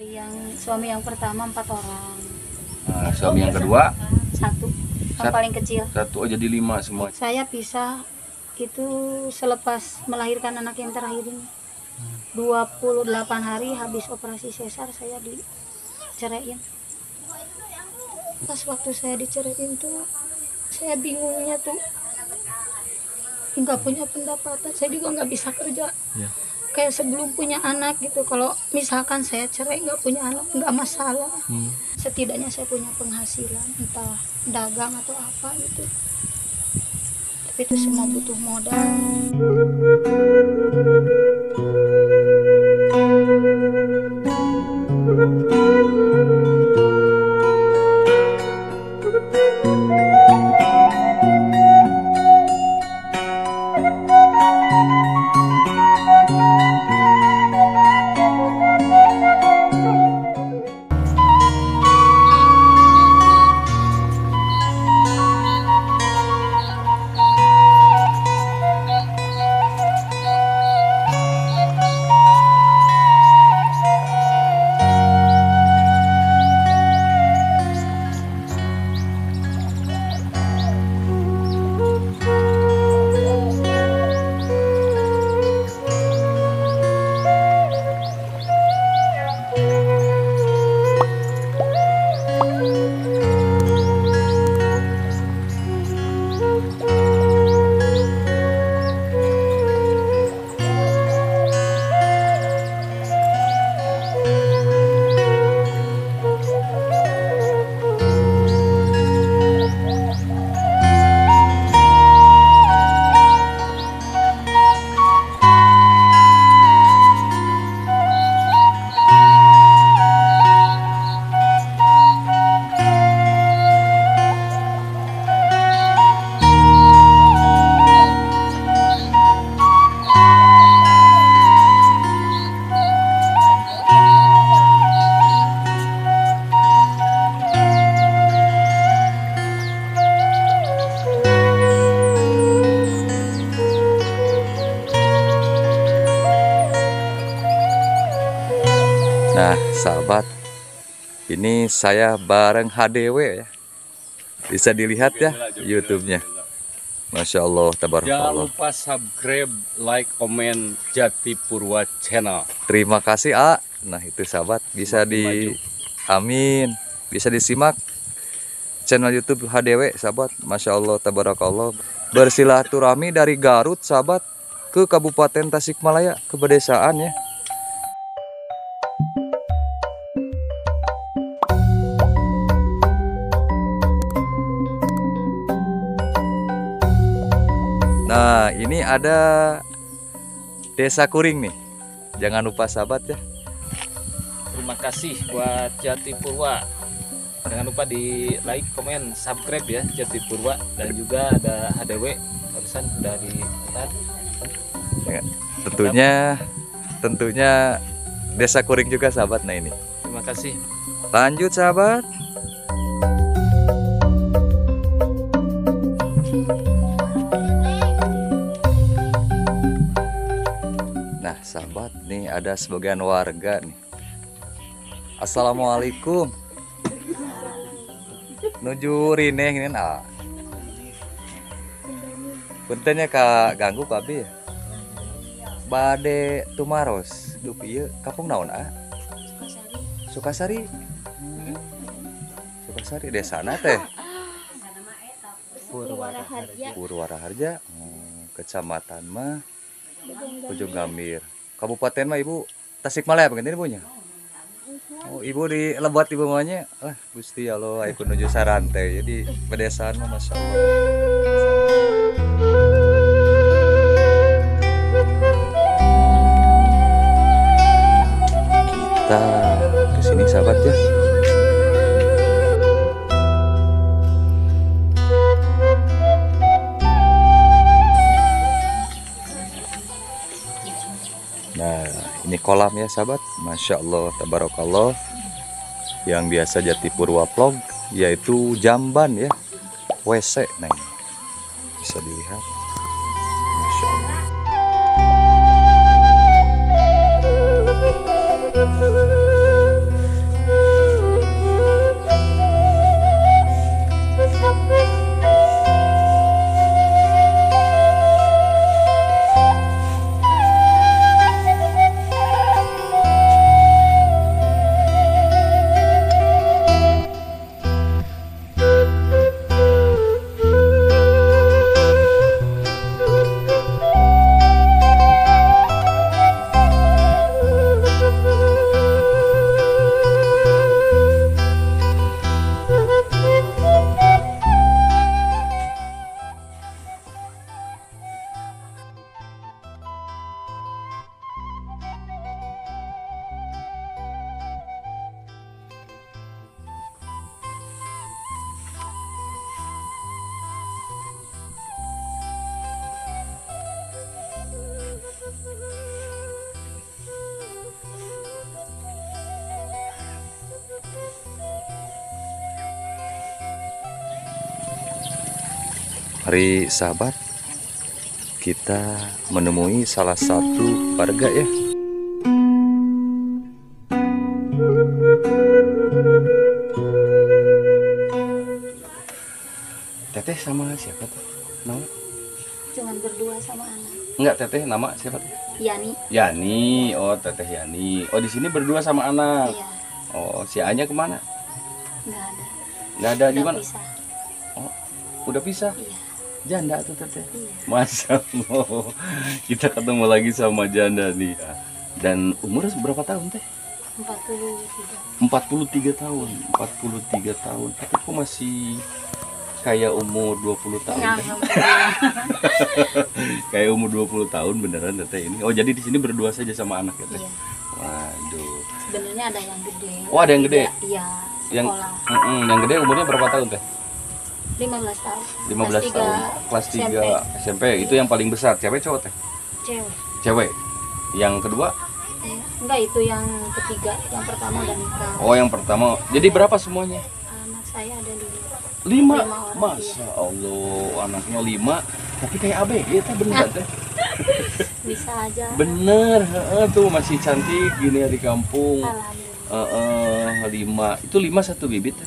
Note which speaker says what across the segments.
Speaker 1: Dari yang suami yang pertama 4 orang.
Speaker 2: Nah, suami yang kedua?
Speaker 1: 1, yang paling kecil.
Speaker 2: 1 jadi 5 semua.
Speaker 1: Saya pisah itu selepas melahirkan anak yang terakhir ini. 28 hari habis operasi sesar saya diceraiin. Pas waktu saya diceraiin tuh, saya bingungnya tuh nggak punya pendapatan, saya juga nggak bisa kerja. Kayak sebelum punya anak gitu, kalau misalkan saya cerai nggak punya anak nggak masalah. Setidaknya saya punya penghasilan, entah dagang atau apa gitu. Tapi itu semua butuh modal.
Speaker 2: Nah, sahabat, ini saya bareng HDW ya. Bisa dilihat ya YouTube-nya. Masya Allah,
Speaker 3: Jangan
Speaker 2: tabarakallah.
Speaker 3: lupa subscribe, like, komen Jati Purwa Channel.
Speaker 2: Terima kasih, A. Nah, itu sahabat bisa amin. Bisa disimak channel YouTube HDW, sahabat. Masya Allah, tabarakallah. Bersilaturahmi dari Garut, sahabat, ke Kabupaten Tasikmalaya, ke pedesaan ya. Nah, ini ada Desa Kuring nih. Jangan lupa sahabat ya.
Speaker 3: Terima kasih buat Jati Purwa. Jangan lupa di like, komen, subscribe ya Jati Purwa. Dan juga ada HDW barusan dari lihat.
Speaker 2: Ya, tentunya Desa Kuring juga sahabat. Nah ini.
Speaker 3: Terima kasih.
Speaker 2: Lanjut sahabat. Nah sahabat, nih ada sebagian warga nih. Assalamualaikum. Nuju rineh ini ah. Puntennya Kak ganggu Kak Bi. Bade tumaros. Duh ieu kapung naon ah? Sukasari. Sukasari desana teh. Purwaraharja. Kecamatan mah Ujung Gambir. Kabupaten mah Ibu Tasikmalaya pengen ibunya. Oh, Ibu di Lebat Ibu maunya. Ah, Gusti Allah, aku menuju Sarante. Jadi pedesaan mah Masya Allah. Kita kesini sahabat ya. Nah, ini kolam ya sahabat. Masya Allah, tabarakallah. Yang biasa Jati Purwa vlog, yaitu jamban ya, WC. Nah, ini bisa dilihat. Masya Allah. Hari sahabat, kita menemui salah satu warga ya. Teteh sama siapa tuh? Nama?
Speaker 1: Cuman berdua sama anak.
Speaker 2: Enggak, Teteh nama siapa tuh?
Speaker 1: Yani.
Speaker 2: Yani. Oh, Teteh Yani. Oh, di sini berdua sama anak.
Speaker 1: Iya.
Speaker 2: Oh, si Anya kemana?
Speaker 1: Nggak ada.
Speaker 2: Nggak ada di
Speaker 1: Udah
Speaker 2: mana?
Speaker 1: pisah.
Speaker 2: Oh, udah pisah.
Speaker 1: Iya.
Speaker 2: Janda tuh Teteh.
Speaker 1: Iya.
Speaker 2: Masya Allah. Kita ketemu lagi sama janda nih. Dan umur berapa tahun Teh?
Speaker 1: 43.
Speaker 2: 43 tahun. 43 tahun. Tapi kok masih kayak umur 20 tahun?
Speaker 1: Ya,
Speaker 2: Teh?
Speaker 1: alhamdulillah.
Speaker 2: Kayak umur 20 tahun beneran Teteh ini. Oh, jadi di sini berdua saja sama anak ya Teh?
Speaker 1: Iya.
Speaker 2: Waduh.
Speaker 1: Sebenarnya ada yang gede.
Speaker 2: Oh, ada yang gede?
Speaker 1: Iya,
Speaker 2: Yang
Speaker 1: sekolah.
Speaker 2: yang gede umurnya berapa tahun Teh?
Speaker 1: 15 tahun.
Speaker 2: 15 tahun. Kelas 3 SMP. Itu yang paling besar. Cewek cowok Teh?
Speaker 1: Cewek.
Speaker 2: Cewek. Yang kedua?
Speaker 1: Iya. Enggak, itu yang ketiga. Yang pertama udah nikah.
Speaker 2: Oh, yang pertama. Jadi berapa semuanya?
Speaker 1: Anak saya ada 5.
Speaker 2: 5.
Speaker 1: orang,
Speaker 2: Masya Allah, anaknya 5. Tapi kayak ABG itu bener Teh?
Speaker 1: Bisa aja.
Speaker 2: Bener, tuh masih cantik gini ya di kampung.
Speaker 1: Alhamdulillah.
Speaker 2: 5. Itu 5 satu bibit Teh?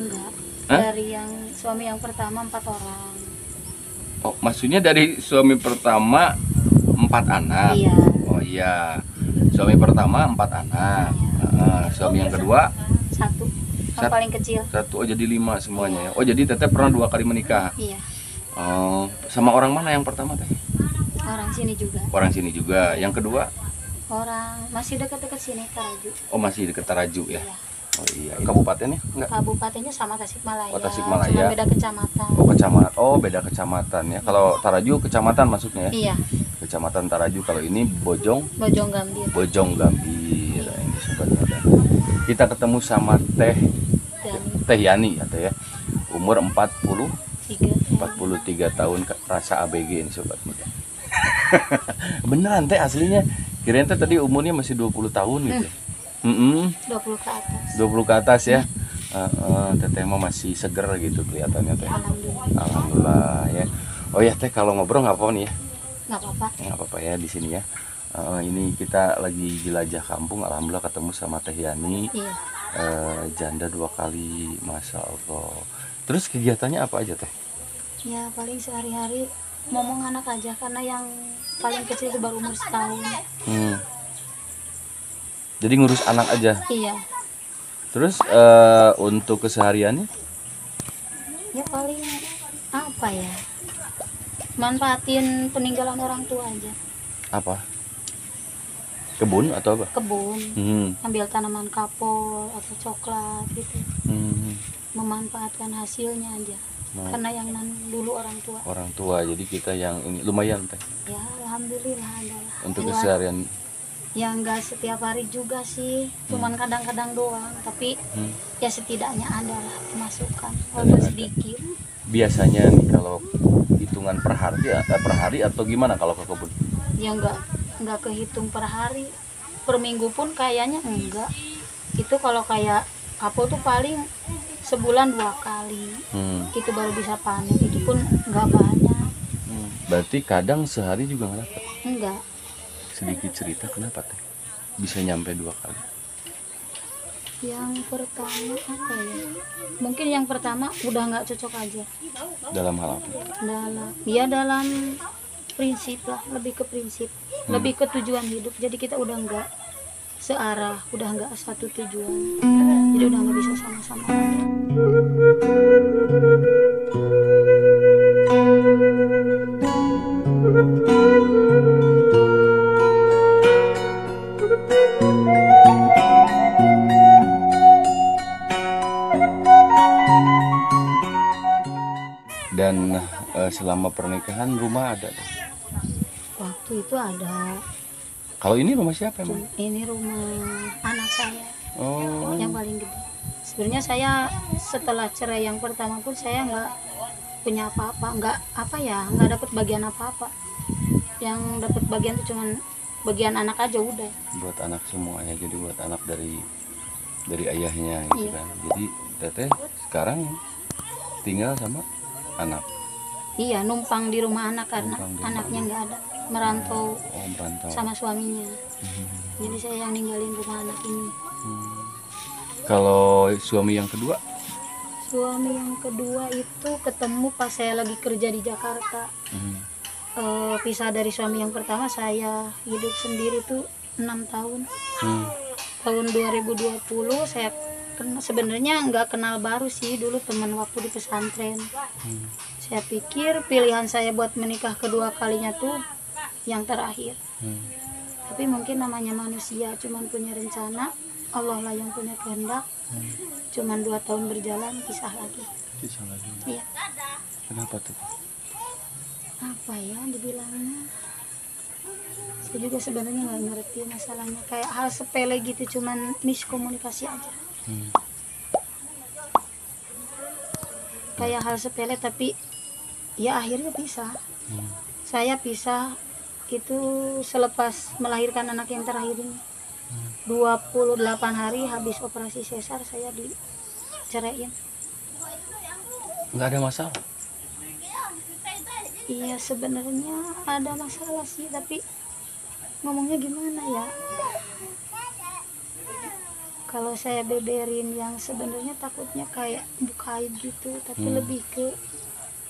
Speaker 1: Enggak.
Speaker 2: Hah?
Speaker 1: Dari yang suami yang pertama 4 orang.
Speaker 2: Oh, maksudnya dari suami pertama 4 anak?
Speaker 1: Iya.
Speaker 2: Oh iya, suami pertama 4 anak. Suami yang kedua?
Speaker 1: 1. Yang
Speaker 2: Sat-
Speaker 1: paling kecil.
Speaker 2: 1. Oh, jadi 5 semuanya ya. Oh, jadi Teteh pernah 2 kali menikah?
Speaker 1: Iya.
Speaker 2: Oh, sama orang mana yang pertama Teh?
Speaker 1: Orang sini juga.
Speaker 2: Orang sini juga. Yang kedua?
Speaker 1: Orang masih dekat-dekat sini, Taraju.
Speaker 2: Oh, masih deket Taraju ya?
Speaker 1: Iya.
Speaker 2: Oh iya, kabupatennya enggak?
Speaker 1: Kabupatennya sama Tasikmalaya.
Speaker 2: Oh, Tasikmalaya.
Speaker 1: Cuma beda kecamatan.
Speaker 2: Oh, kecamatan. Oh, beda kecamatan ya. Kalau Taraju kecamatan masuknya ya?
Speaker 1: Iya.
Speaker 2: Kecamatan Taraju. Kalau ini Bojong
Speaker 1: Bojonggambir.
Speaker 2: Gambir. Nah, ini sobat ada. Kita ketemu sama Teh Yani ya Teh ya. Umur 43 tahun, rasa ABG ini sobat muda. Beneran Teh aslinya. Kirain Teh tadi umurnya masih 20 tahun gitu.
Speaker 1: 20 ke atas.
Speaker 2: 20 ke atas ya. Teteh mah masih seger gitu kelihatannya Teh.
Speaker 1: Alhamdulillah.
Speaker 2: Alhamdulillah ya. Oh ya Teh, kalau ngobrol nggak apa nih ya?
Speaker 1: Nggak apa-apa.
Speaker 2: Nggak apa-apa ya di sini ya. Ini kita lagi jelajah kampung. Alhamdulillah ketemu sama Teh Yani.
Speaker 1: Iya.
Speaker 2: Janda 2 kali, masya Allah. Terus kegiatannya apa aja Teh?
Speaker 1: Ya paling sehari-hari ngomong anak aja, karena yang paling kecil itu baru umur setahun.
Speaker 2: Jadi ngurus anak aja.
Speaker 1: Iya.
Speaker 2: Terus untuk kesehariannya?
Speaker 1: Ya paling apa ya? Manfaatin peninggalan orang tua aja.
Speaker 2: Apa? Kebun atau apa?
Speaker 1: Kebun.
Speaker 2: Hmm.
Speaker 1: Ambil tanaman kapur atau coklat gitu. Memanfaatkan hasilnya aja.
Speaker 2: Nah,
Speaker 1: Karena yang dulu orang tua.
Speaker 2: orang tua, jadi kita yang ini lumayan Teh
Speaker 1: Ya alhamdulillah adalah.
Speaker 2: untuk
Speaker 1: Ya,
Speaker 2: keseharian.
Speaker 1: ya enggak setiap hari juga sih, cuman kadang-kadang doang, tapi ya setidaknya adalah pemasukan walaupun
Speaker 2: Ada.
Speaker 1: sedikit.
Speaker 2: Biasanya nih kalau hitungan per hari atau gimana kalau ke kebun?
Speaker 1: Ya enggak kehitung per hari, per minggu pun kayaknya enggak. Itu kalau kayak kapur tuh paling sebulan 2 kali. Itu baru bisa panen, itu pun enggak banyak.
Speaker 2: Berarti kadang sehari juga nggak dapat.
Speaker 1: Enggak.
Speaker 2: Sedikit cerita kenapa Teh bisa nyampe 2 kali?
Speaker 1: Yang pertama apa ya? Mungkin yang pertama udah nggak cocok aja.
Speaker 2: Dalam hal apa?
Speaker 1: Dalam prinsip lah, lebih ke prinsip, lebih ke tujuan hidup. Jadi kita udah nggak searah, udah nggak satu tujuan. Jadi udah nggak bisa sama-sama.
Speaker 2: Dan selama pernikahan rumah ada Teh?
Speaker 1: Waktu itu ada.
Speaker 2: Kalau ini rumah siapa emang?
Speaker 1: Ini rumah anak saya
Speaker 2: Oh,
Speaker 1: yang paling gede. Sebenarnya saya setelah cerai yang pertama pun saya nggak punya apa-apa, nggak dapat bagian apa-apa. Yang dapat bagian itu cuman bagian anak aja udah.
Speaker 2: buat anak semua ya, jadi buat anak dari ayahnya gitu
Speaker 1: Iya.
Speaker 2: kan. Jadi Teteh sekarang tinggal sama anak.
Speaker 1: Iya, numpang di rumah anak karena
Speaker 2: Numpang di rumah
Speaker 1: anaknya nggak ada, merantau
Speaker 2: Oh, merantau.
Speaker 1: sama suaminya.
Speaker 2: Hmm.
Speaker 1: Jadi saya yang ninggalin rumah anak ini.
Speaker 2: Hmm. Kalau suami yang kedua?
Speaker 1: Suami yang kedua itu ketemu pas saya lagi kerja di Jakarta.
Speaker 2: Hmm.
Speaker 1: Pisah dari suami yang pertama, saya hidup sendiri tuh 6 tahun.
Speaker 2: Hmm.
Speaker 1: Tahun 2020 saya sebenarnya nggak kenal baru sih, dulu teman waktu di pesantren.
Speaker 2: Hmm.
Speaker 1: Saya pikir pilihan saya buat menikah kedua kalinya tuh yang terakhir.
Speaker 2: Hmm.
Speaker 1: Tapi mungkin namanya manusia, cuman punya rencana, Allah lah yang punya kehendak. Cuman 2 tahun berjalan pisah lagi.
Speaker 2: Pisah lagi.
Speaker 1: Iya.
Speaker 2: Kenapa tuh?
Speaker 1: Apa ya dibilangnya? Saya juga sebenarnya nggak ngerti masalahnya. Kayak hal sepele gitu, cuman miskomunikasi aja.
Speaker 2: Hmm.
Speaker 1: Kayak hal sepele tapi ya akhirnya pisah.
Speaker 2: Hmm.
Speaker 1: Saya pisah itu selepas melahirkan anak yang terakhir ini. 28 hari habis operasi sesar saya diceraiin.
Speaker 2: Nggak ada masalah.
Speaker 1: Iya sebenarnya ada masalah sih, tapi ngomongnya gimana ya? Kalau saya beberin yang sebenarnya takutnya kayak buka aib gitu, tapi lebih ke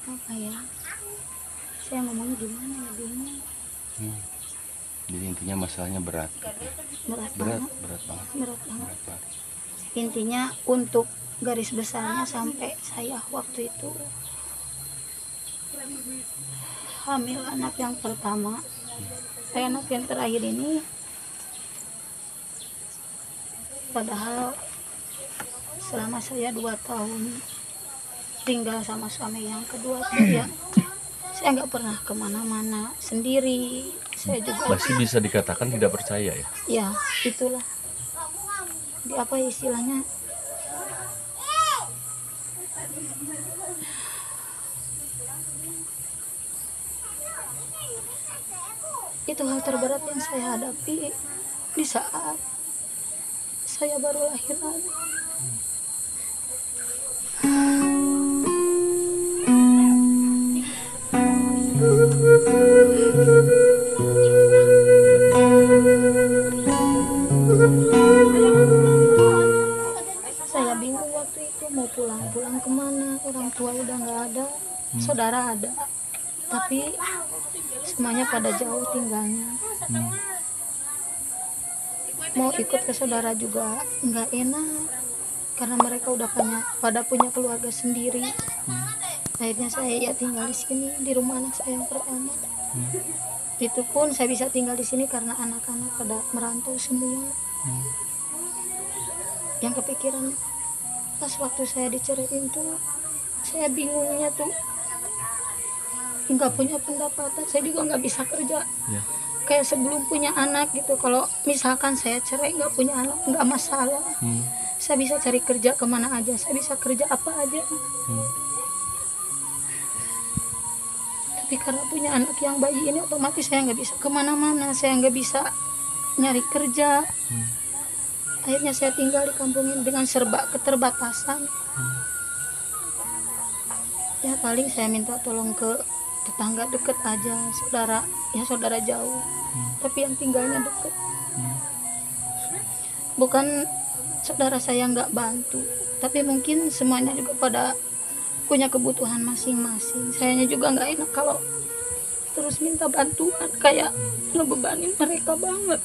Speaker 1: apa ya? Saya ngomongnya gimana ya, bingung.
Speaker 2: Hmm. Jadi intinya masalahnya berat.
Speaker 1: Berat
Speaker 2: Berat,
Speaker 1: banget,
Speaker 2: berat banget.
Speaker 1: berat banget.
Speaker 2: Berat banget.
Speaker 1: Intinya untuk garis besarnya sampai saya waktu itu hamil anak yang pertama, anak yang terakhir ini, padahal selama saya 2 tahun tinggal sama suami yang kedua tuh ya saya nggak pernah kemana-mana sendiri. Saya juga
Speaker 4: Masih bisa dikatakan tidak percaya ya?
Speaker 1: ya itulah di apa istilahnya, itu hal terberat yang saya hadapi di saat saya baru lahir anak. Saya bingung waktu itu mau pulang kemana, orang tua udah nggak ada, saudara ada, tapi semuanya pada jauh tinggalnya. Mau ikut ke saudara juga nggak enak karena mereka udah pada punya keluarga sendiri. Akhirnya saya ya tinggal di sini di rumah anak saya yang pertama. Itu pun saya bisa tinggal di sini karena anak-anak pada merantau semua. Yang kepikiran pas waktu saya diceraiin tuh, saya bingungnya tuh nggak punya pendapatan, saya juga nggak bisa kerja. Kayak sebelum punya anak gitu, kalau misalkan saya cerai nggak punya anak nggak masalah, saya bisa cari kerja kemana aja, saya bisa kerja apa aja. Tapi karena punya anak yang bayi ini otomatis saya nggak bisa kemana-mana, saya nggak bisa nyari kerja. Akhirnya saya tinggal di kampung ini dengan serba keterbatasan. Ya paling saya minta tolong ke tetangga deket aja, saudara jauh, tapi yang tinggalnya deket. Bukan saudara saya nggak bantu, tapi mungkin semuanya juga pada punya kebutuhan masing-masing. Sayanya juga nggak enak kalau terus minta bantuan, kayak ngebebanin mereka banget.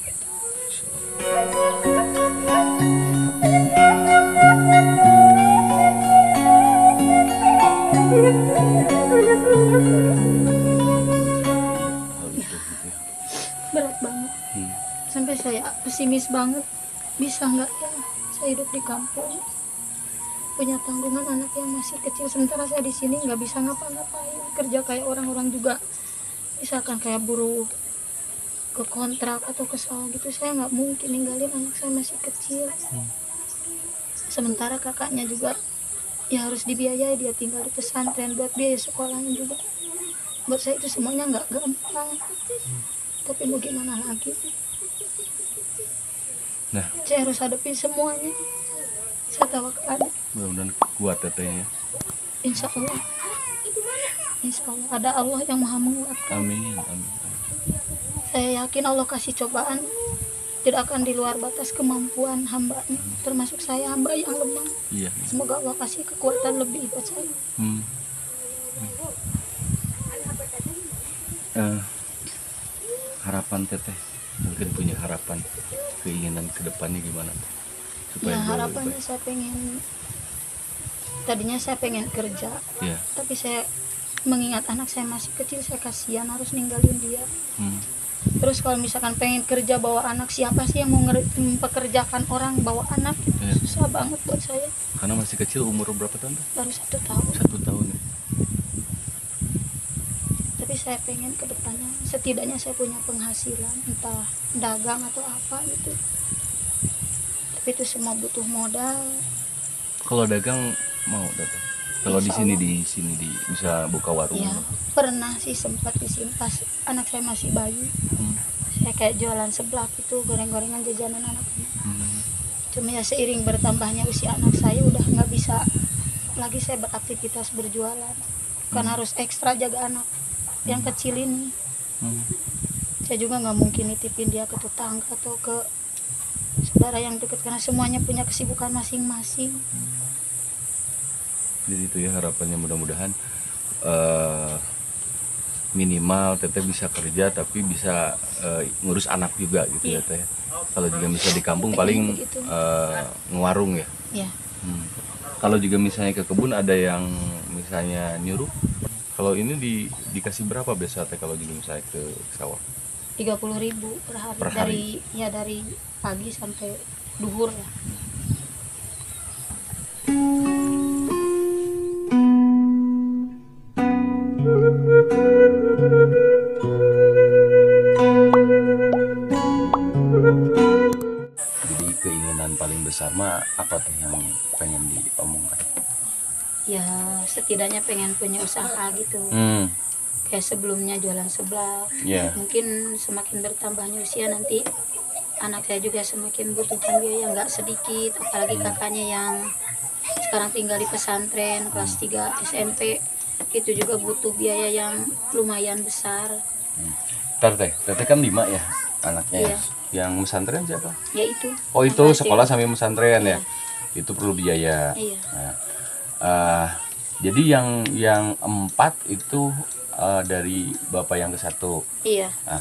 Speaker 1: Berat banget. Sampai saya pesimis banget, bisa nggak ya saya hidup di kampung, punya tanggungan anak yang masih kecil, sementara saya di sini nggak bisa ngapa-ngapain, kerja kayak orang-orang juga, misalkan kayak buruh ke kontrak atau ke sawah gitu. Saya nggak mungkin ninggalin anak saya masih kecil. Sementara kakaknya juga ya harus dibiayai, dia tinggal di pesantren, buat biaya sekolahnya juga. Buat saya itu semuanya nggak gampang, tapi mau gimana lagi.
Speaker 4: Nah,
Speaker 1: Saya harus hadapi semuanya. Saya tawakal,
Speaker 4: mudah-mudahan kuat tetenya.
Speaker 1: insya Allah. Insya Allah ada Allah yang maha menguatkan.
Speaker 4: Amin, amin.
Speaker 1: Saya yakin Allah kasih cobaan tidak akan di luar batas kemampuan hambanya, termasuk saya hamba yang lemah.
Speaker 4: Iya.
Speaker 1: Semoga Allah kasih kekuatan lebih buat saya.
Speaker 4: Hmm. Harapan teteh, mungkin punya harapan, keinginan ke depannya gimana supaya
Speaker 1: Ya
Speaker 4: jauh lebih
Speaker 1: harapannya
Speaker 4: baik?
Speaker 1: saya pengen, tadinya saya pengen kerja,
Speaker 4: Iya.
Speaker 1: tapi saya mengingat anak saya masih kecil, saya kasihan harus ninggalin dia.
Speaker 4: Hmm.
Speaker 1: Terus kalau misalkan pengen kerja bawa anak, siapa sih yang mau mempekerjakan orang bawa anak?
Speaker 4: Iya.
Speaker 1: Susah banget buat saya.
Speaker 4: Karena masih kecil, umur berapa tahun tuh?
Speaker 1: Baru 1 tahun.
Speaker 4: 1 tahun ya.
Speaker 1: Tapi saya pengen ke depannya setidaknya saya punya penghasilan, entah dagang atau apa gitu. Tapi itu semua butuh modal.
Speaker 4: Kalau dagang mau datang. Kalau di
Speaker 1: Insya
Speaker 4: sini
Speaker 1: Allah.
Speaker 4: bisa buka warung.
Speaker 1: Ya pernah sih sempat di sini pas anak saya masih bayi.
Speaker 4: Hmm.
Speaker 1: Saya kayak jualan seblak itu, goreng-gorengan jajanan anak-anak.
Speaker 4: Hmm.
Speaker 1: Cuma ya seiring bertambahnya usia anak saya udah nggak bisa lagi saya beraktivitas berjualan. Kan harus ekstra jaga anak yang kecil ini.
Speaker 4: Hmm.
Speaker 1: Saya juga nggak mungkin nitipin dia ke tetangga atau ke saudara yang dekat karena semuanya punya kesibukan masing-masing.
Speaker 4: Jadi itu ya harapannya, mudah-mudahan minimal teteh bisa kerja tapi bisa ngurus anak juga gitu ya
Speaker 1: Iya.
Speaker 4: teh. Kalau juga misalnya di kampung
Speaker 1: Pengen
Speaker 4: paling
Speaker 1: begitu.
Speaker 4: ngewarung ya.
Speaker 1: Ya,
Speaker 4: Hmm. Kalau juga misalnya ke kebun ada yang misalnya nyuruh. Kalau ini dikasih berapa biasa teh kalau juga misalnya ke sawah?
Speaker 1: 30.000 per hari,
Speaker 4: Per hari.
Speaker 1: dari pagi sampai duhur ya.
Speaker 4: Jadi keinginan paling besar mah apa teh yang pengen diomongkan?
Speaker 1: Ya setidaknya pengen punya usaha gitu.
Speaker 4: Hmm.
Speaker 1: Kayak sebelumnya jualan seblak.
Speaker 4: Ya.
Speaker 1: Mungkin semakin bertambahnya usia nanti anak saya juga semakin butuhkan biaya nggak sedikit, apalagi kakaknya yang sekarang tinggal di pesantren kelas 3 SMP itu juga butuh biaya yang lumayan besar.
Speaker 4: Ntar teh, teteh kan 5 ya anaknya.
Speaker 1: Iya.
Speaker 4: Yang pesantren siapa?
Speaker 1: Yaitu
Speaker 4: Oh itu
Speaker 1: yang
Speaker 4: sekolah
Speaker 1: kecil.
Speaker 4: sambil pesantren ya.
Speaker 1: Iya.
Speaker 4: Itu perlu biaya.
Speaker 1: Iya.
Speaker 4: Nah, jadi yang 4 itu dari bapak yang ke 1.
Speaker 1: Iya.
Speaker 4: Nah,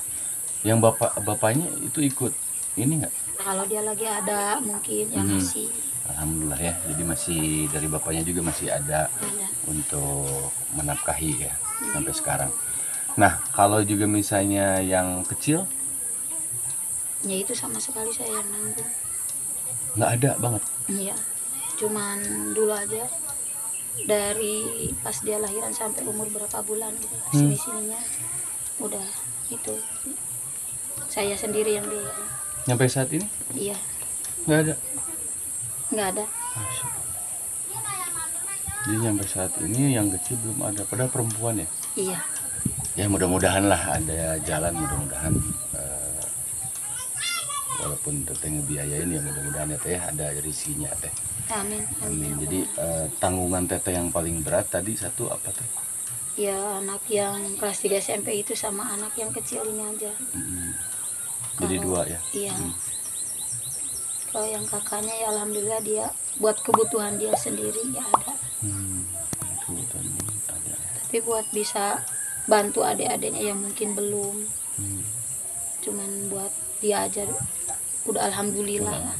Speaker 4: yang bapaknya itu ikut ini nggak?
Speaker 1: Kalau dia lagi ada mungkin yang
Speaker 4: Mhm.
Speaker 1: masih
Speaker 4: Alhamdulillah ya. Jadi masih dari bapaknya juga masih ada
Speaker 1: ada.
Speaker 4: untuk menafkahi ya sampai sekarang. Nah kalau juga misalnya yang kecil
Speaker 1: Ya itu sama sekali saya yang nanggung.
Speaker 4: nggak ada banget.
Speaker 1: Iya. Cuman dulu aja dari pas dia lahiran sampai umur berapa bulan gitu. Sini-sininya udah itu saya sendiri yang dia.
Speaker 4: Sampai saat ini
Speaker 1: Iya,
Speaker 4: nggak ada.
Speaker 1: nggak ada.
Speaker 4: Masya. Jadi sampai saat ini yang kecil belum ada. Padahal perempuan ya.
Speaker 1: Iya.
Speaker 4: Ya mudah-mudahan lah ada jalan, mudah-mudahan walaupun teteh ngebiayain ya mudah-mudahan ya teh ada rezeki teh.
Speaker 1: Amin.
Speaker 4: Amin. Jadi tanggungan teteh yang paling berat tadi satu apa teh?
Speaker 1: Ya anak yang kelas 3 SMP itu sama anak yang kecil ini aja.
Speaker 4: Jadi
Speaker 1: Kalau-
Speaker 4: 2 ya.
Speaker 1: Iya. Kalau yang kakaknya ya alhamdulillah dia buat kebutuhan dia sendiri ya ada.
Speaker 4: Itu tadi ada.
Speaker 1: Tapi buat bisa bantu adik-adiknya yang mungkin belum. Cuman buat dia aja udah alhamdulillah lah.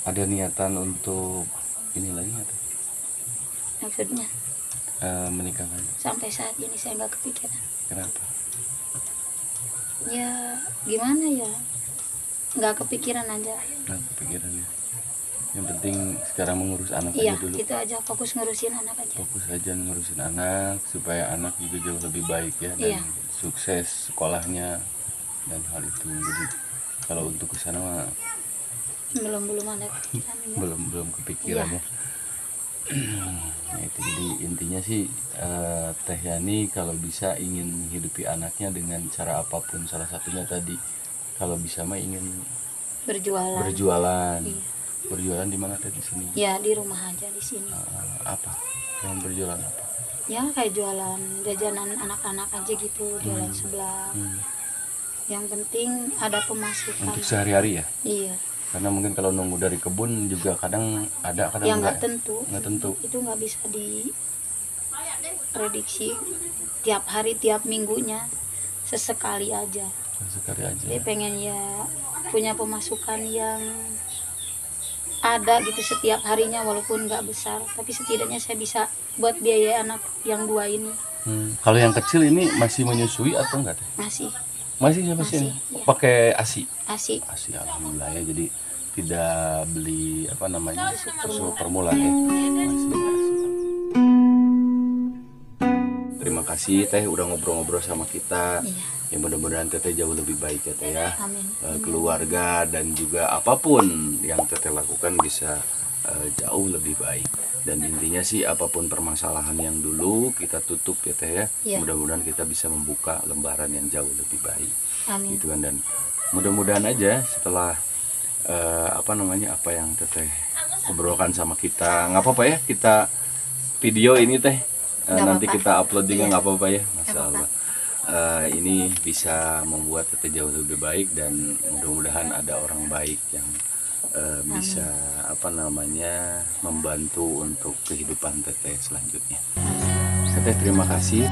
Speaker 4: Ada niatan untuk ini lagi nggak teh?
Speaker 1: Maksudnya
Speaker 4: Menikah lagi?
Speaker 1: sampai saat ini saya nggak kepikiran.
Speaker 4: Kenapa?
Speaker 1: Ya gimana ya, nggak kepikiran aja.
Speaker 4: Nah, kepikirannya. Yang penting sekarang mengurus anak
Speaker 1: Iya
Speaker 4: aja dulu.
Speaker 1: gitu aja, fokus ngurusin anak aja.
Speaker 4: Fokus aja ngurusin anak supaya anak juga jauh lebih baik ya dan
Speaker 1: Iya.
Speaker 4: sukses sekolahnya dan hal itu. Jadi kalau untuk ke sana mah
Speaker 1: Belum ada kepikiran ya.
Speaker 4: belum kepikiran
Speaker 1: Iya.
Speaker 4: ya. Nah itu jadi intinya sih Teh Yani kalau bisa ingin menghidupi anaknya dengan cara apapun, salah satunya tadi kalau bisa mah ingin
Speaker 1: Berjualan.
Speaker 4: berjualan.
Speaker 1: Iya.
Speaker 4: Berjualan di mana teh di sini?
Speaker 1: Ya di rumah aja di sini.
Speaker 4: Apa? Yang berjualan apa?
Speaker 1: Ya kayak jualan jajanan anak-anak aja gitu, jualan sebelah. Yang penting ada pemasukan.
Speaker 4: Untuk sehari-hari ya?
Speaker 1: Iya.
Speaker 4: Karena mungkin kalau nunggu dari kebun juga kadang ada, kadang
Speaker 1: Yang
Speaker 4: enggak.
Speaker 1: nggak tentu.
Speaker 4: Nggak tentu.
Speaker 1: Itu nggak bisa diprediksi tiap hari tiap minggunya, sesekali aja.
Speaker 4: Sekali aja.
Speaker 1: Jadi pengen ya punya pemasukan yang ada gitu setiap harinya, walaupun nggak besar, tapi setidaknya saya bisa buat biaya anak yang 2 ini.
Speaker 4: Kalau yang kecil ini masih menyusui atau enggak teh?
Speaker 1: Masih
Speaker 4: Masih ya masih.
Speaker 1: Masih,
Speaker 4: Ini?
Speaker 1: iya.
Speaker 4: Pakai ASI.
Speaker 1: asik.
Speaker 4: ASI alhamdulillah ya. Jadi tidak beli apa namanya?
Speaker 1: Susu
Speaker 4: formula ya. Masih ASI. Terima kasih teh udah ngobrol-ngobrol sama kita.
Speaker 1: Iya.
Speaker 4: Ya mudah-mudahan teteh jauh lebih baik ya teh ya.
Speaker 1: Amin.
Speaker 4: Keluarga dan juga apapun yang teteh lakukan bisa jauh lebih baik. Dan intinya sih apapun permasalahan yang dulu kita tutup ya teh ya.
Speaker 1: Iya.
Speaker 4: Mudah-mudahan kita bisa membuka lembaran yang jauh lebih baik.
Speaker 1: Amin.
Speaker 4: Gitu kan. Dan mudah-mudahan aja setelah apa yang teteh obrolkan sama kita, nggak apa-apa ya kita video ini teh
Speaker 1: Nggak
Speaker 4: nanti
Speaker 1: apa-apa.
Speaker 4: kita upload juga
Speaker 1: Iya.
Speaker 4: nggak apa-apa ya, Masya
Speaker 1: Nggak
Speaker 4: Allah. Ini bisa membuat teteh jauh lebih baik dan mudah-mudahan ada orang baik yang bisa membantu untuk kehidupan teteh selanjutnya. Teteh terima kasih.